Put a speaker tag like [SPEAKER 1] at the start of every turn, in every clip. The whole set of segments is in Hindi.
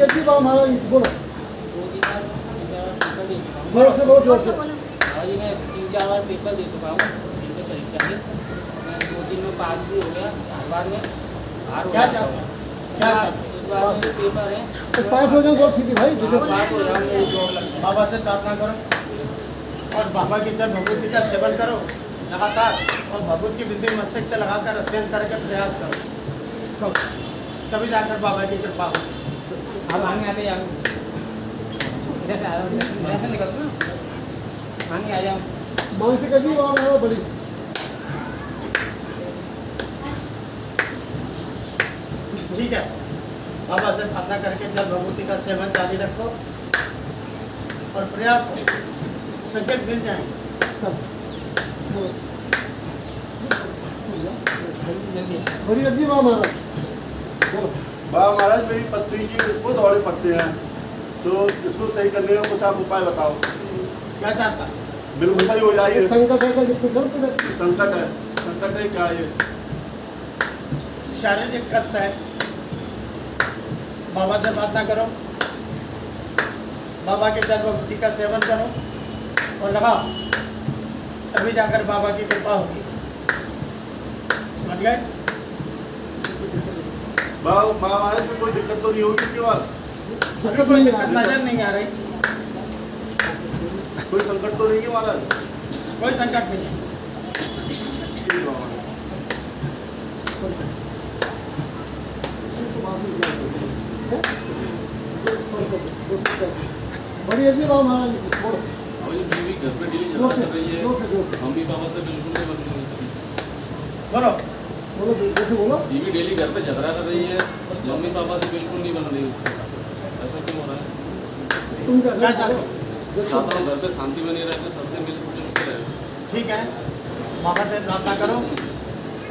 [SPEAKER 1] अच्छी बात हमारा बोलो जोर से बोलो जोर से।
[SPEAKER 2] जी मैं 3-4 बार पेपर दे चुका हूँ इनके परीक्षा में, मैं 2 दिन में पास भी हो गया, हर बार में हार हो जाता हूँ। इस बार में जो पेपर है
[SPEAKER 1] तो पास हो जाओ बहुत सीधी भाई।
[SPEAKER 2] पास हो जाऊँ मेरी जॉब लग जाए।
[SPEAKER 3] बाबा से प्रार्थना करो और बाबा की तरफ भगवती का सेवन करो लगातार, और भगवत की विधि मस्तक से लगाकर अध्ययन करके प्रयास करो, तभी जाकर बाबा की कृपा हो।
[SPEAKER 2] अब आने आते जाओ जैसे निकलता ना आने आ जाओ।
[SPEAKER 1] मानसिक जी वहाँ हमारा बड़ी
[SPEAKER 3] ठीक है, बाबा से प्रार्थना करके जब भगवती का सेवन जारी रखो और प्रयास करो, संकेत मिल जाएंगे
[SPEAKER 1] सब बड़ी अच्छी बात हमारा बोलो।
[SPEAKER 4] बाबा महाराज मेरी पत्नी की वो दौड़े पड़ते हैं, तो इसको सही करने का कुछ आप उपाय बताओ।
[SPEAKER 3] क्या चाहता है?
[SPEAKER 4] बिल्कुल सही हो जाए।
[SPEAKER 1] संकट है का जितने
[SPEAKER 4] संकट है क्या ये?
[SPEAKER 3] शारीरिक कष्ट है, बाबा से प्रार्थना करो, बाबा के जल भगवती का सेवन करो और लगाओ, तभी जाकर बाबा की कृपा होगी। समझ गए?
[SPEAKER 4] बाबा महाराज में कोई दिक्कत तो नहीं होगी इसके बाद?
[SPEAKER 3] अभी कोई दिक्कत नजर नहीं आ रही,
[SPEAKER 4] कोई संकट तो नहीं है महाराज?
[SPEAKER 3] कोई संकट नहीं है।
[SPEAKER 4] ठीक है बाबा।
[SPEAKER 1] बड़ी अच्छी बात हमारा बोलो।
[SPEAKER 5] बीवी घर पे डेली झगड़ा कर रही है, मम्मी पापा से बिल्कुल नहीं बदल रही।
[SPEAKER 3] बोलो
[SPEAKER 1] बोलो जैसे बोलो।
[SPEAKER 5] बीवी डेली घर पे झगड़ा कर रही है, मम्मी पापा से बिल्कुल नहीं बन रही उसको, ऐसा क्यों हो रहा है?
[SPEAKER 1] तुम
[SPEAKER 3] क्या चाहते हो?
[SPEAKER 5] चाहता हूँ घर पे शांति बनी रहे, सबसे मिलजुल के रहे।
[SPEAKER 3] ठीक है, बाबा से प्रार्थना करो,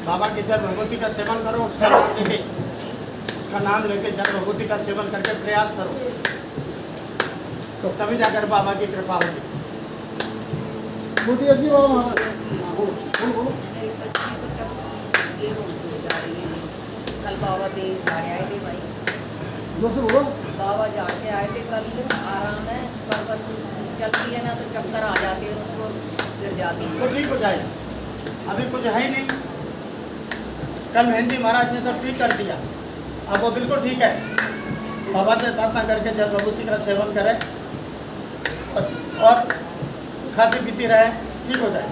[SPEAKER 3] बाबा की जल भगवती का सेवन करो, उसका नाम लेके जल भगवती का सेवन करके प्रयास करो, तो तभी जाकर बाबा की कृपा होगी।
[SPEAKER 1] छोटी अच्छी बात हमारा बोलो बोलो।
[SPEAKER 6] मेरी बच्ची को जब ये हो जा रही है, कल बाबा दे जाने आए थे भाई,
[SPEAKER 1] जोर से बोलो।
[SPEAKER 6] बाबा जाके आए थे कल, आराम है पर बस चलती है ना तो चक्कर आ जाते हैं, उसको गिर जाती है।
[SPEAKER 3] तो ठीक हो जाएगा, अभी कुछ है ही नहीं। कल मेहंदी महाराज ने सब ठीक कर दिया, अब वो बिल्कुल ठीक है। बाबा से प्रार्थना करके जल भगवती का सेवन करें और खाती पीती रहे, ठीक हो जाए।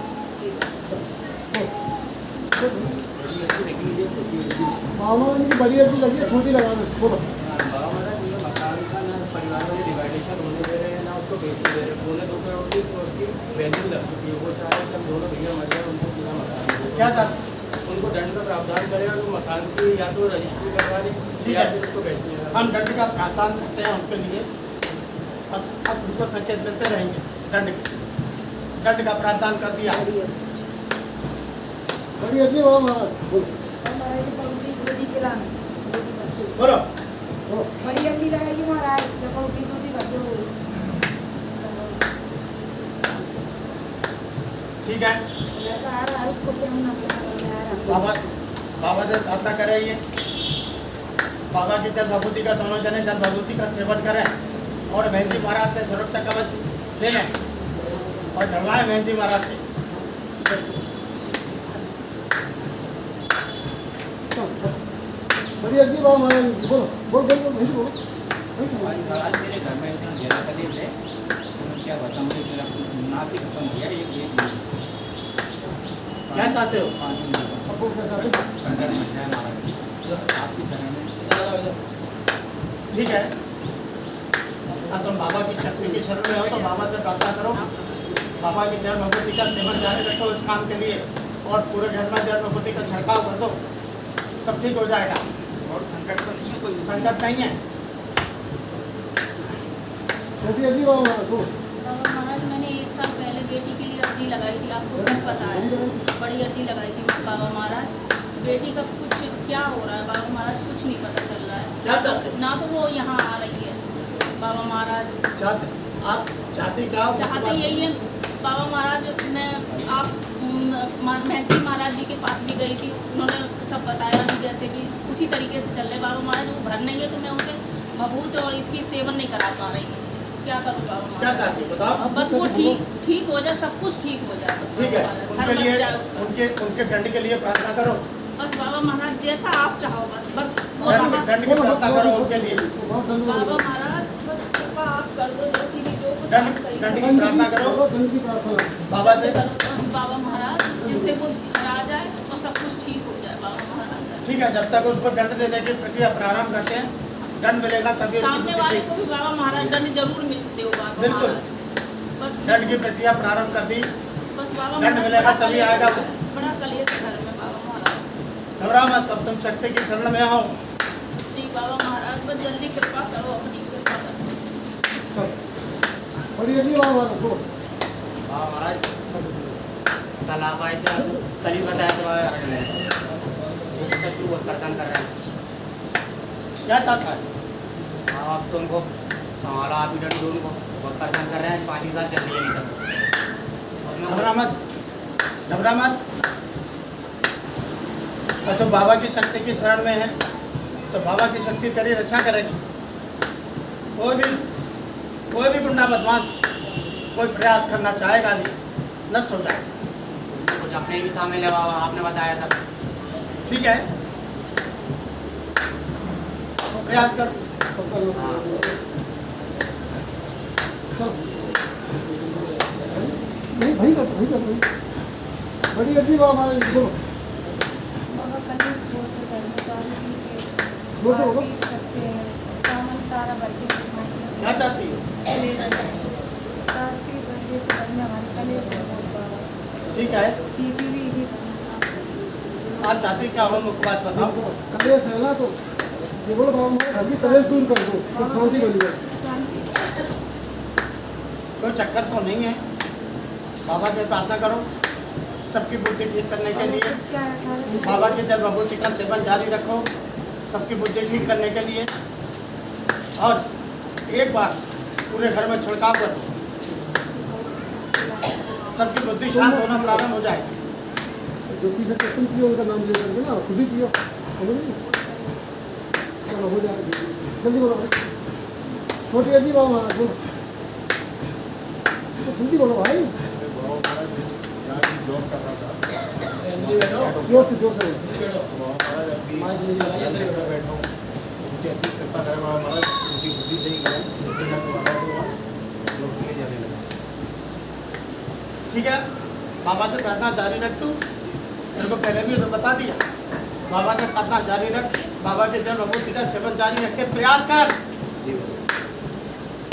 [SPEAKER 1] मामा इनकी बड़ी अच्छी लगी है, छोटी लगाना बोलो।
[SPEAKER 2] बाबा महाराज ये मकान का ना परिवार वाले डिवाइडेशन होने दे रहे हैं, ना उसको बेचने दे रहे हैं, बोले तो उसकी वैल्यू लग चुकी है, वो चाहे कि हम दोनों भैया मर जाए, उनको पूरा मकान
[SPEAKER 3] क्या चाहते?
[SPEAKER 2] उनको दंड का प्रावधान करें और मकान की या तो रजिस्ट्री करवा दें
[SPEAKER 3] ठीक
[SPEAKER 2] या
[SPEAKER 3] है।
[SPEAKER 2] फिर उसको बेचने दें।
[SPEAKER 3] हम दंड का प्रावधान करते हैं उनके लिए, अब उनको संकेत मिलते रहेंगे। दंड का प्रावधान कर दिया।
[SPEAKER 1] बड़ी अच्छी बात हमारा बोलो।
[SPEAKER 3] बोलो
[SPEAKER 7] बड़ी जल्दी रहेगी महाराज, चपौती दूधी कर दो।
[SPEAKER 3] ठीक है,
[SPEAKER 7] लड़का आ रहा है, उसको क्या होना पड़ेगा?
[SPEAKER 3] बाबा से प्रार्थना करेंगे, बाबा की जल भगवती का दोनों जने जल भगवती का सेवन करें और मेहंदी महाराज से सुरक्षा कवच ले लें और चढ़वाएं मेहंदी महाराज से।
[SPEAKER 1] बड़ी अच्छी बात हमारा बोलो बोलो बोलो नहीं बोलो।
[SPEAKER 2] महाराज मेरे घर में इतना घेरा करीब है, मैं क्या बताऊँ, मेरा नाक ही खत्म किया एक
[SPEAKER 3] क्या चाहते हो?
[SPEAKER 1] आपको क्या चाहते हो?
[SPEAKER 2] संकट में है महाराज आपकी शरण में।
[SPEAKER 3] ठीक है, हाँ, तुम बाबा की शक्ति की शरण में हो तो बाबा से प्रार्थना करो, बाबा की जल भगवती का सेवन जारी रखो इस काम के लिए, और पूरे घर में जल भगवती का छिड़काव कर दो, सब ठीक हो जाएगा।
[SPEAKER 2] और संकट तो नहीं है, कोई
[SPEAKER 3] संकट नहीं है।
[SPEAKER 1] छोटी अच्छी बात हमारा बोलो।
[SPEAKER 8] बाबा महाराज मैंने 1 साल पहले बेटी के लिए अर्जी लगाई थी, आपको सब पता है, बड़ी अर्जी लगाई थी बाबा महाराज। बेटी का कुछ क्या हो रहा है बाबा महाराज, कुछ नहीं पता चल रहा
[SPEAKER 3] क्या
[SPEAKER 8] है,
[SPEAKER 3] चाहते?
[SPEAKER 8] ना तो वो यहाँ आ रही है बाबा महाराज।
[SPEAKER 3] आप चाहते क्या हो?
[SPEAKER 8] चाहते यही है बाबा महाराज मैं महंती महाराज जी के पास भी गई थी, उन्होंने सब बताया भी जैसे भी उसी तरीके से चल रहे। बाबा महाराज वो घर नहीं है तो मैं उसे भभूत और इसकी सेवन नहीं करा पा रही हूँ, क्या करूँ बाबा
[SPEAKER 3] क्या
[SPEAKER 8] महाराज?
[SPEAKER 3] चाहती है बताओ।
[SPEAKER 8] बस वो ठीक हो जाए, सब कुछ ठीक हो जाए, बस
[SPEAKER 3] ठीक है,
[SPEAKER 8] बाबा
[SPEAKER 3] उनके
[SPEAKER 8] महाराज, घर बस
[SPEAKER 3] लिए
[SPEAKER 8] जाए उसका।
[SPEAKER 3] उनके दंड के लिए प्रार्थना करो।
[SPEAKER 8] बस बाबा महाराज जैसा आप चाहो, बस वो बाबा
[SPEAKER 3] दंड की प्रार्थना करो उनके लिए।
[SPEAKER 8] बाबा महाराज बस कृपा आप कर दो, जैसी भी जो कुछ
[SPEAKER 3] दंड
[SPEAKER 8] आप सही
[SPEAKER 3] दंड
[SPEAKER 8] से
[SPEAKER 3] की प्रार्थना करो
[SPEAKER 1] धन की प्रार्थना
[SPEAKER 3] बाबा से।
[SPEAKER 8] बाबा महाराज, जिससे वो घर आ जाए और सब कुछ ठीक हो जाए बाबा महाराज।
[SPEAKER 3] ठीक है, जब तक उसको दंड देने की प्रक्रिया प्रारंभ करते हैं, दंड मिलेगा तभी उसकी
[SPEAKER 8] सामने
[SPEAKER 3] बुद्धि
[SPEAKER 8] वाले
[SPEAKER 3] ठीक।
[SPEAKER 8] को भी बाबा महाराज दंड जरूर मिलते हो बाबा
[SPEAKER 3] बिल्कुल।
[SPEAKER 8] महाराज। बस
[SPEAKER 3] दंड की प्रक्रिया प्रारंभ कर दी,
[SPEAKER 8] बस बाबा
[SPEAKER 3] दंड
[SPEAKER 8] महाराज
[SPEAKER 3] मिलेगा
[SPEAKER 8] बड़ा
[SPEAKER 3] तभी
[SPEAKER 8] कलेश
[SPEAKER 3] आएगा
[SPEAKER 8] है,
[SPEAKER 3] वो।
[SPEAKER 8] बड़ा कलेश है घर में बाबा महाराज।
[SPEAKER 3] घबरा मत, अब तुम शक्ति की शरण में आओ।
[SPEAKER 8] ठीक बाबा महाराज, बस जल्दी कृपा करो, अपनी कृपा करो।
[SPEAKER 1] बड़ी अजी बाबा महाराज बोलो।
[SPEAKER 2] हाँ महाराज, कल आप आए थे, कल ही बताया तो शत्रु बहुत परेशान कर रहे हैं।
[SPEAKER 3] क्या तात्पर्य?
[SPEAKER 2] हाँ आप तो उनको संभालो, आप ही डंडो उनको, बहुत परेशान कर रहे हैं। 5 साल चल रही है अभी तक।
[SPEAKER 3] घबरा मत, घबरा मत। और तो बाबा की शक्ति की शरण में है तो बाबा की शक्ति तेरी रक्षा करेगी। कोई भी गुंडा बदमाश कोई प्रयास करना चाहेगा नहीं, नष्ट हो जाएगा।
[SPEAKER 2] कुछ अपने भी शामिल है बाबा, आपने बताया था।
[SPEAKER 3] ठीक है, तो प्रयास कर।
[SPEAKER 2] हाँ
[SPEAKER 1] नहीं भाई कर भाई कर भाई। बड़ी अजी बाबा महाराज बोलो।
[SPEAKER 7] बाबा कलेश जोर से करने वाले जी के
[SPEAKER 1] जोर से बोलो।
[SPEAKER 7] बाकी सकते हैं, सामन तारा बल्कि
[SPEAKER 3] क्या चाहती हो?
[SPEAKER 7] सास की वजह से बनने वाले कलेश है बहुत बाबा।
[SPEAKER 3] ठीक है,
[SPEAKER 7] बीपी भी इसी
[SPEAKER 3] आप चाहती क्या हो? मुख्य बात बताओ।
[SPEAKER 1] कलेश है ना तो ये बोलो बाबा महाराज घर की कलेश दूर कर दो, तो शांति बनी जाए।
[SPEAKER 3] कोई चक्कर तो नहीं है, बाबा से प्रार्थना करो सबकी बुद्धि ठीक करने के लिए।
[SPEAKER 7] क्या 18
[SPEAKER 3] बाबा की जल विभूति का सेवन जारी रखो सबकी बुद्धि ठीक करने के लिए। और एक बार पूरे घर में छिड़काव करो, सबकी बुद्धि शांत होना प्रारंभ हो जाए।
[SPEAKER 1] जो पीछे से तुम पियो उनका नाम ले करके ना खुद ही पियो, समझ ली? चलो हो जाएगा, जल्दी बोलो भाई। छोटी अजी बाबा महाराज बोलो, तो जल्दी बोलो भाई, जोर से जोर से माइक ले जाओ।
[SPEAKER 3] ठीक है, बाबा से प्रार्थना जारी रख। तू तेरे को पहले भी तो बता दिया, बाबा से प्रार्थना जारी रख, बाबा के जल विभूति का सेवन जारी रख के प्रयास कर।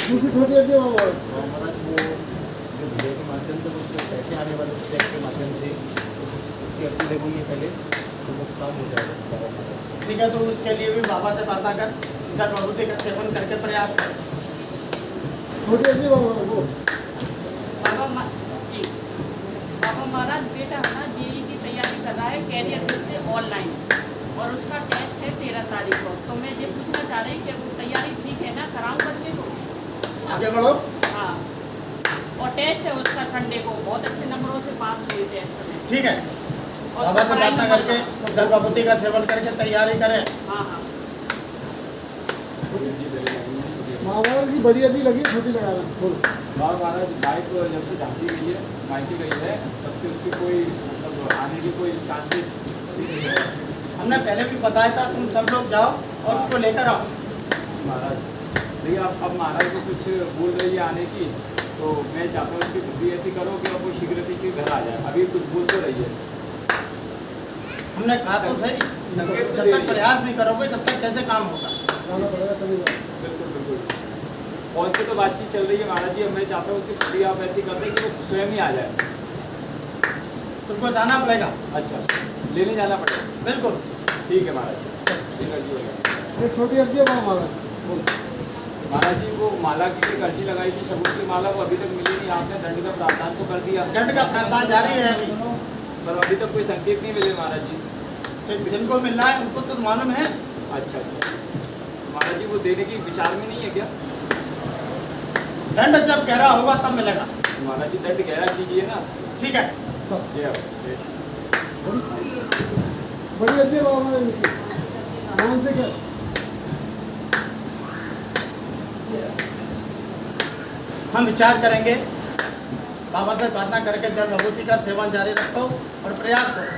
[SPEAKER 1] दूसरी छोटी अजी बाबा महाराज
[SPEAKER 9] के माध्यम से उसके पैसे आने वाले चेक के माध्यम से उसकी अर्जी लगेगी पहले, तो वो काम हो जाएगा।
[SPEAKER 3] ठीक है, तो उसके लिए भी बाबा से प्रार्थना कर, जल विभूति का सेवन करके प्रयास कर।
[SPEAKER 1] छोटी अजी बाबा महाराज बोलो।
[SPEAKER 8] बाबा महाराज बेटा है ना जेई की तैयारी कर रहा है कैरियर से ऑनलाइन, और उसका टेस्ट है 13 तारीख को। तो मैं ये पूछना चाह रही कि वो तैयारी ठीक है ना, कराऊँ बच्चे को?
[SPEAKER 3] आगे बढ़ो।
[SPEAKER 8] हाँ, और टेस्ट है उसका संडे को, बहुत अच्छे नंबरों से पास हुई टेस्ट में।
[SPEAKER 3] ठीक है,
[SPEAKER 8] और
[SPEAKER 3] बाबा
[SPEAKER 8] उसका
[SPEAKER 3] से
[SPEAKER 8] पढ़ाई
[SPEAKER 3] प्रार्थना
[SPEAKER 8] नंबर
[SPEAKER 3] करके जल विभूति का सेवन करके तैयारी करें।
[SPEAKER 8] हाँ हाँ
[SPEAKER 1] महाभारत की बड़ी अजी लगी, छोटी लगाना बोलो।
[SPEAKER 5] बाबा महाराज बाइक जब से झांसी गई है, मायके गई है, तब से उसकी कोई मतलब आने की कोई चांसेस नहीं है।
[SPEAKER 3] हमने पहले भी बताया था, तुम सब लोग जाओ और उसको लेकर आओ।
[SPEAKER 5] महाराज देखिए, आप अब महाराज को कुछ बोल रही है आने की, तो मैं चाहता हूँ उसकी बुद्धि ऐसी करो कि अब वो शीघ्र घर आ जाए। अभी कुछ बोल तो रही है।
[SPEAKER 3] हमने कहा तो सही, जब तक प्रयास नहीं करोगे तब तक कैसे काम होगा?
[SPEAKER 1] जाना पड़ेगा तभी जाओ।
[SPEAKER 5] बिल्कुल बिल्कुल, फोन से तो बातचीत चल रही है महाराज जी। अब मैं चाहता हूँ उसकी छुट्टी आप ऐसी कर दें कि वो स्वयं ही आ जाए।
[SPEAKER 3] तुमको जाना पड़ेगा।
[SPEAKER 5] अच्छा, लेने जाना पड़ेगा।
[SPEAKER 3] बिल्कुल
[SPEAKER 5] ठीक है महाराज जी, अर्जी हो गया।
[SPEAKER 1] एक छोटी अजी बाबा महाराज बोलो।
[SPEAKER 5] महाराज जी वो माला की एक अर्जी लगाई थी, सबूत की माला, वो अभी तक मिली नहीं। आपने दंड का प्रावधान तो कर दिया,
[SPEAKER 3] दंड का प्रावधान जारी है अभी,
[SPEAKER 5] पर अभी तक कोई संकेत नहीं मिले महाराज जी।
[SPEAKER 3] जिनको मिल रहा है उनको तो मालूम है।
[SPEAKER 5] अच्छा अच्छा, महाराज जी वो देने की विचार में नहीं है क्या?
[SPEAKER 3] दंड जब गहरा होगा तब मिलेगा।
[SPEAKER 5] महाराज जी दंड गहरा कीजिए ना।
[SPEAKER 3] ठीक है।
[SPEAKER 5] जय हो, जय।
[SPEAKER 1] बड़ी अच्छी बाबा महाराज इनकी नाम से क्या
[SPEAKER 3] हम विचार करेंगे, बाबा से प्रार्थना करके जल भभूति का सेवन जारी रखो और प्रयास करो।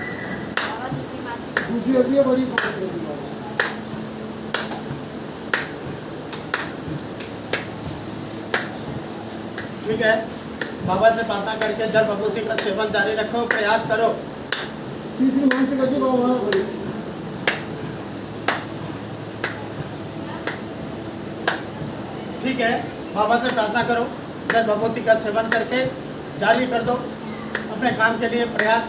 [SPEAKER 7] बाबा दूसरी बात
[SPEAKER 1] दूसरी होती है बड़ी बात होती है बाबा।
[SPEAKER 3] ठीक है, बाबा से प्रार्थना करके जल भभूति का सेवन जारी रखो, प्रयास करो।
[SPEAKER 1] तीसरी मान से करके बाबा महाराज बड़ी
[SPEAKER 3] ठीक है, बाबा से प्रार्थना करो, जल भभूति का सेवन करके जारी कर दो अपने काम के लिए प्रयास।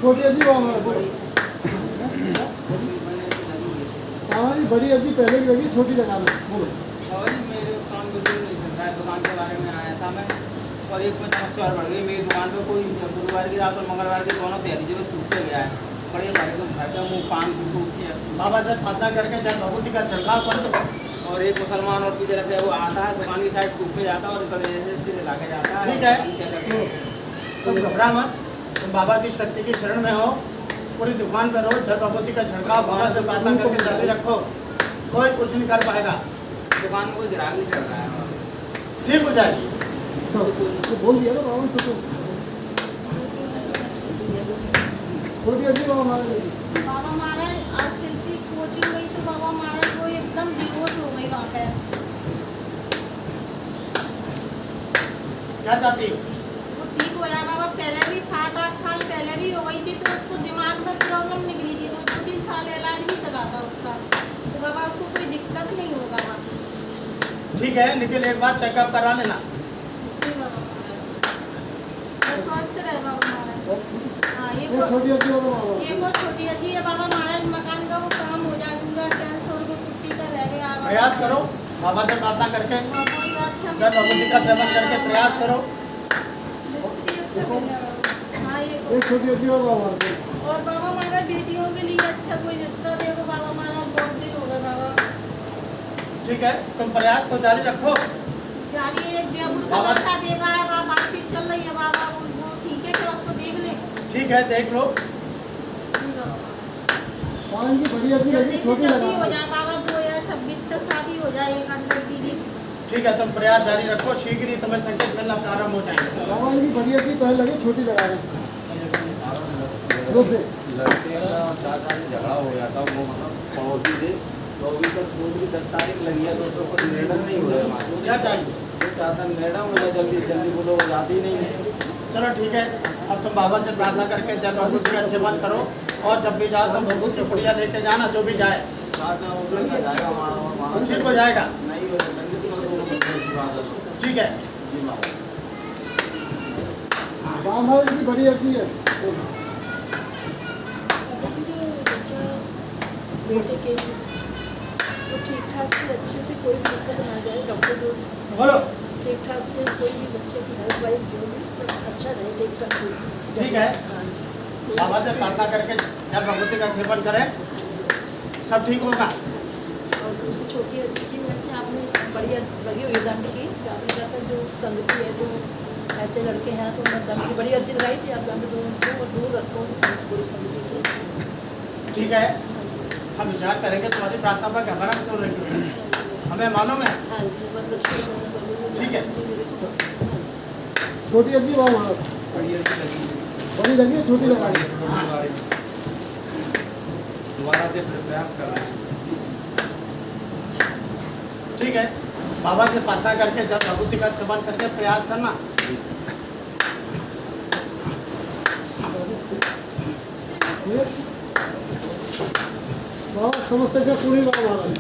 [SPEAKER 1] छोटी अजी बाबा महाराज बड़ी हाँ जी बड़ी अजी पहले भी लगी छोटी लगा लो बोलो।
[SPEAKER 2] बाबा जी मेरे काम बिल्कुल नहीं चल रहा है, दुकान के बारे में आया था मैं, और एक में समस्या और बढ़ गई। मेरी दुकान पे कोई गुरुवार की रात और मंगलवार की दोनों तैयारी जो टूट के गया है, बड़े भाई को घर का मुँह पान टूट गया।
[SPEAKER 3] बाबा से प्रार्थना करके जल भभूति का छिड़काव कर दो।
[SPEAKER 2] और एक मुसलमान और की तरफ से वो आता है दुकान की साइड टूट के जाता है और इस वजह से सिर हिला के जाता है।
[SPEAKER 3] ठीक है, तुम घबरा मत, तुम बाबा की शक्ति की शरण में हो। पूरी दुकान पर रोज जल भभूति का छिड़काव बाबा से प्रार्थना करके जारी रखो, कोई कुछ नहीं कर पाएगा।
[SPEAKER 2] दुकान में कोई ग्राहक नहीं चल रहा है।
[SPEAKER 3] ठीक हो जाएगी।
[SPEAKER 1] तो बोल दिया ना बाबा तो छोटी अजी बाबा महाराज
[SPEAKER 8] बाबा महाराज आज शिल्पी कोचिंग गई तो बाबा महाराज वो एकदम बेहोश हो गई वहाँ पे।
[SPEAKER 3] क्या चाहती हो?
[SPEAKER 8] वो ठीक हो जाए बाबा, पहले भी 7-8 साल पहले भी हो गई थी तो उसको दिमाग में प्रॉब्लम निकली थी, तो 2-3 साल इलाज भी चला था उसका, तो बाबा उसको कोई दिक्कत नहीं हो बाबा।
[SPEAKER 3] ठीक है, लेकिन एक बार चेकअप करा लेना।
[SPEAKER 8] जी बाबा महाराज, बस स्वस्थ रहे बाबा महाराज। हाँ ये
[SPEAKER 1] छोटी अजी बाबा महाराज
[SPEAKER 8] ये बहुत छोटी अजी है बाबा महाराज, मकान का वो काम हो जाए पूरा, टेंस और वो टूटी का रह गया बाबा।
[SPEAKER 3] प्रयास करो, बाबा से प्रार्थना करके
[SPEAKER 8] हाँ, कोई अच्छा
[SPEAKER 3] जल भभूति का सेवन करके प्रयास करो।
[SPEAKER 8] मिस्त्री अच्छा मिल रहा है बाबा। हाँ ये
[SPEAKER 1] एक छोटी अजी बाबा महाराज
[SPEAKER 8] और बाबा महाराज बेटियों के लिए अच्छा कोई रिश्ता देखो बाबा महाराज, बहुत दिन हो गए बाबा।
[SPEAKER 3] ठीक है, तुम प्रयास को जारी रखो।
[SPEAKER 8] जारी एक जयपुर का
[SPEAKER 3] बाबा-
[SPEAKER 8] लड़का देखा है बाबा, बातचीत चल रही है बाबा, वो ठीक है क्या उसको देख ले।
[SPEAKER 3] ठीक है, देख लो।
[SPEAKER 1] हाँ इनकी बड़ी अजी लगी
[SPEAKER 8] जल्दी से
[SPEAKER 1] छोटी
[SPEAKER 8] जल्दी
[SPEAKER 1] लगा
[SPEAKER 8] हो जाए बाबा, 2026 तक शादी हो जाए एक आध लड़की की।
[SPEAKER 3] ठीक है, तुम प्रयास जारी रखो, शीघ्र ही तुम्हें संकेत मिलना प्रारंभ हो जाएंगे।
[SPEAKER 1] बाबा इनकी बड़ी अजी पहले लगी छोटी लगा रहे लोग से
[SPEAKER 5] लड़के का दादा से झगड़ा हो गया था, वो मतलब पड़ोसी से, तो अभी तक कोर्ट की 10 तारीख लगी है तो उसको कोई निर्णय नहीं हुआ है हमारे।
[SPEAKER 3] क्या चाहिए?
[SPEAKER 5] वो चाहता निर्णय हो जाए जल्दी से जल्दी, बोलो वो जाती नहीं है।
[SPEAKER 3] चलो ठीक है, अब तुम बाबा से प्रार्थना करके जल भभूति का सेवन करो, और जब भी जाओ तुम भभूति की पुड़िया लेके जाना, जो भी जाए ठीक हो जाएगा।
[SPEAKER 5] नहीं हो
[SPEAKER 3] ठीक है,
[SPEAKER 1] बाबा महाराज की बड़ी अजी है
[SPEAKER 7] बेटे के तो ठीक ठाक से अच्छे से कोई दिक्कत ना जाए, डॉक्टर जो
[SPEAKER 3] बोलो।
[SPEAKER 7] ठीक ठाक से कोई भी बच्चे की हेल्थ वाइज जो भी सब अच्छा रहे, ठीक ठाक से।
[SPEAKER 3] ठीक है,
[SPEAKER 7] हाँ जी।
[SPEAKER 3] बाबा से प्रार्थना करके जल भभूति का सेवन करें, सब ठीक होगा।
[SPEAKER 7] और दूसरी छोटी अच्छी चीज़ है कि आपने बढ़िया लगी हुई दंड की, कि आपने कहा था जो संगति है जो ऐसे लड़के हैं तो मैं दंड की बड़ी अर्जी लगाई थी, आप दंड दो उनको और दूर रखो पूरी संगति से।
[SPEAKER 3] ठीक है, हम विचार करेंगे, तुम्हारी प्रार्थना पर घबरा क्यों रही हो? हमें मालूम है।
[SPEAKER 7] हाँ जी, बस दक्षिण
[SPEAKER 3] ठीक है।
[SPEAKER 1] छोटी अजी बाबा महाराज बड़ी लगी है छोटी लगा रहे
[SPEAKER 5] दोबारा से प्रयास कर रहे हैं।
[SPEAKER 3] ठीक है, बाबा से प्रार्थना करके जल भभूति का सेवन करके प्रयास करना।
[SPEAKER 1] बाबा समझते क्या पूरी बाबा महाराज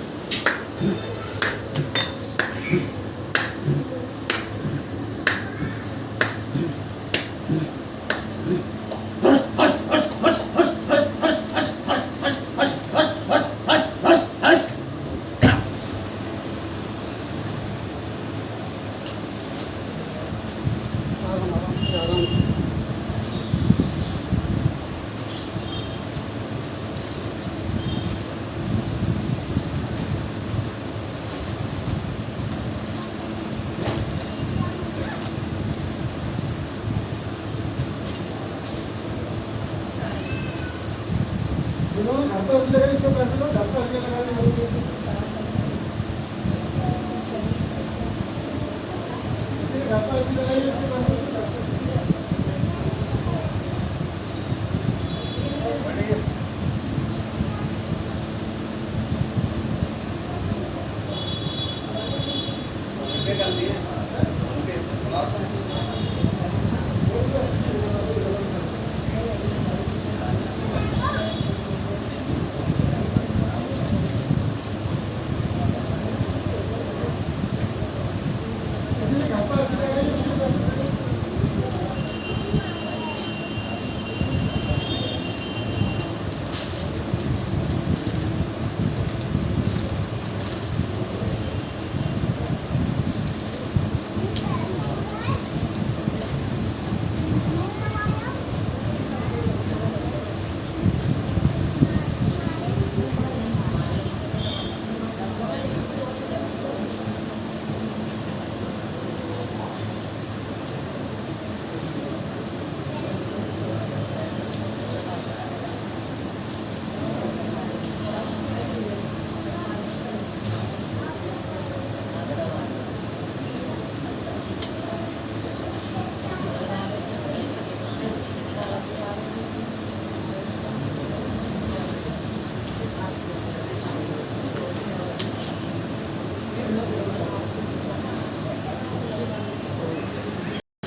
[SPEAKER 1] उन्होंने घर पर अर्जी लगाई, इसके पैसे लो, घर पर अर्जी लगाने बोलोगे। इसलिए घर पर अर्जी लगाई, इसके पैसे लो, घर पर अर्जी लगाई।
[SPEAKER 5] कर दिए